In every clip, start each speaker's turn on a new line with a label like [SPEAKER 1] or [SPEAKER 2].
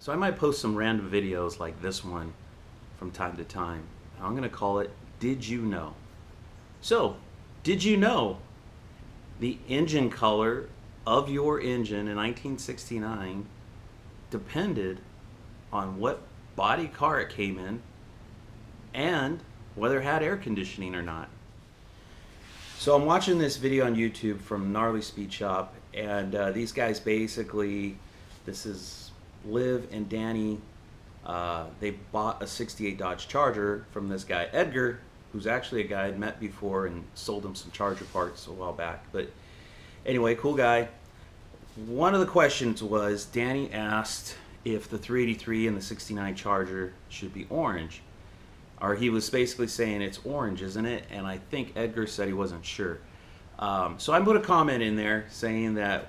[SPEAKER 1] So I might post some random videos like this one from time to time. I'm going to call it Did You Know? So, did you know the engine color of your engine in 1969 depended on what body car it came in and whether it had air conditioning or not? So I'm watching this video on YouTube from Gnarly Speed Shop, and these guys basically, this is Liv and Danny. They bought a '68 Dodge Charger from this guy Edgar, who's actually a guy I'd met before and sold him some Charger parts a while back. But anyway, cool guy. One of the questions was, Danny asked if the 383 and the '69 Charger should be orange. Or he was basically saying it's orange, isn't it? And I think Edgar said he wasn't sure. So I put a comment in there saying that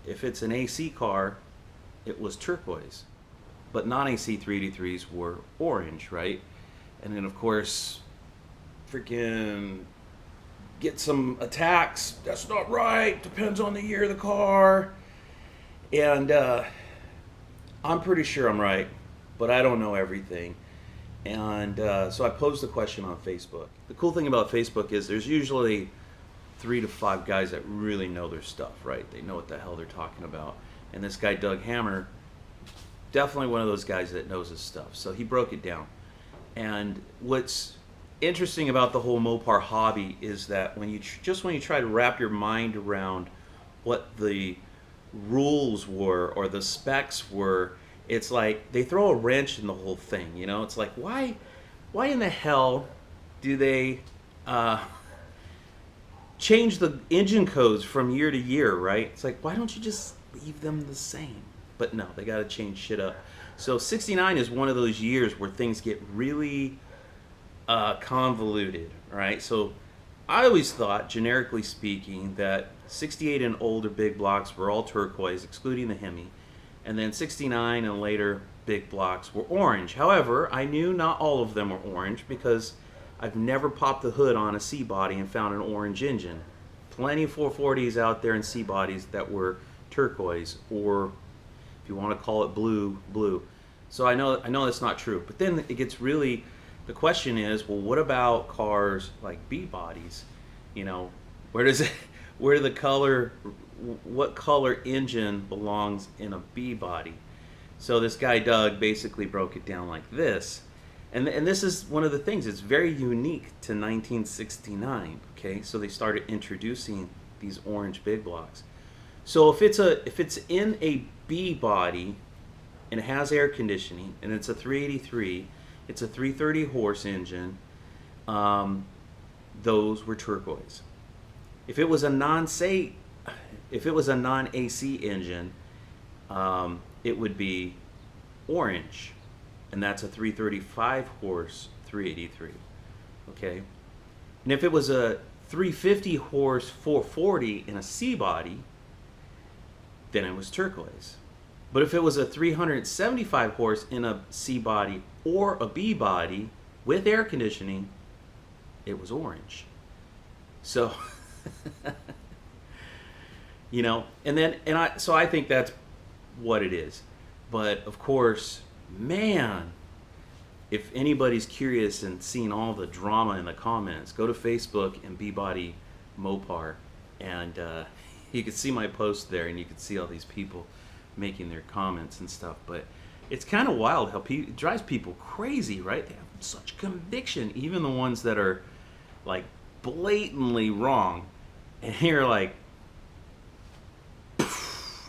[SPEAKER 1] if it's an AC car, it was turquoise. But non-AC 383s were orange, right? And then of course, freaking get some attacks. That's not right. Depends on the year of the car. And I'm pretty sure I'm right, but I don't know everything. And so I posed the question on Facebook. The cool thing about Facebook is there's usually 3 to 5 guys that really know their stuff, right? They know what the hell they're talking about. And this guy, Doug Hammer, definitely one of those guys that knows his stuff. So he broke it down. And what's interesting about the whole Mopar hobby is that when you try to wrap your mind around what the rules were or the specs were, it's like they throw a wrench in the whole thing, you know? It's like, why in the hell do they change the engine codes from year to year, right? It's like, why don't you just leave them the same? But no, they got to change shit up. So 69 is one of those years where things get really convoluted, right? So I always thought, generically speaking, that 68 and older big blocks were all turquoise, excluding the Hemi. And then 69 and later big blocks were orange. However, I knew not all of them were orange because I've never popped the hood on a C-body and found an orange engine. Plenty of 440s out there and C-bodies that were turquoise, or if you want to call it blue, blue. So I know that's not true. But then it gets really, the question is, well, what about cars like B-bodies? You know, where the color, what color engine belongs in a B body? So this guy Doug basically broke it down like this, and this is one of the things. It's very unique to 1969. Okay, so they started introducing these orange big blocks. So if it's in a B body and it has air conditioning and it's a 383, it's a 330 horse engine. Those were turquoise. If it was a non-AC engine, it would be orange, and that's a 335 horse 383. Okay, and if it was a 350 horse 440 in a C body, then it was turquoise. But if it was a 375 horse in a C body or a B body with air conditioning, it was orange. So you know, so I think that's what it is. But of course, man, if anybody's curious and seen all the drama in the comments, go to Facebook and B-Body Mopar, and you can see my post there, and you can see all these people making their comments and stuff. But it's kind of wild how it drives people crazy, right? They have such conviction, even the ones that are like blatantly wrong. And you're like,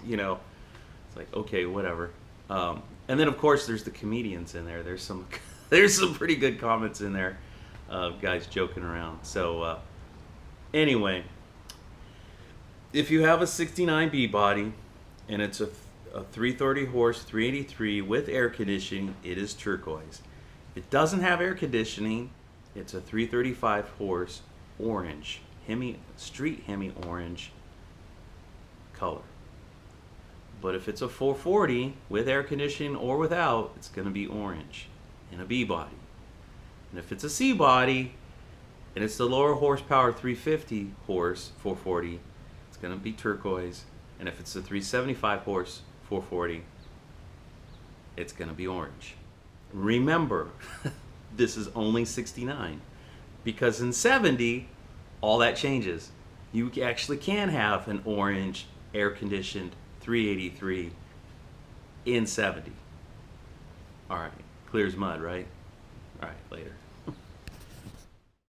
[SPEAKER 1] you know, it's like, okay, whatever. And then of course there's the comedians in there. There's some pretty good comments in there of guys joking around. So anyway, if you have a 69 B body and it's a 330 horse 383 with air conditioning, it is turquoise. If it doesn't have air conditioning, it's a 335 horse orange. Street Hemi orange color. But if it's a 440 with air conditioning or without, it's going to be orange in a B body. And if it's a C body and it's the lower horsepower 350 horse 440, it's going to be turquoise. And if it's a 375 horse 440, it's going to be orange. Remember, this is only 69, because in 70, all that changes. You actually can have an orange air-conditioned 383 in 70. All right, clear as mud, right? All right, later.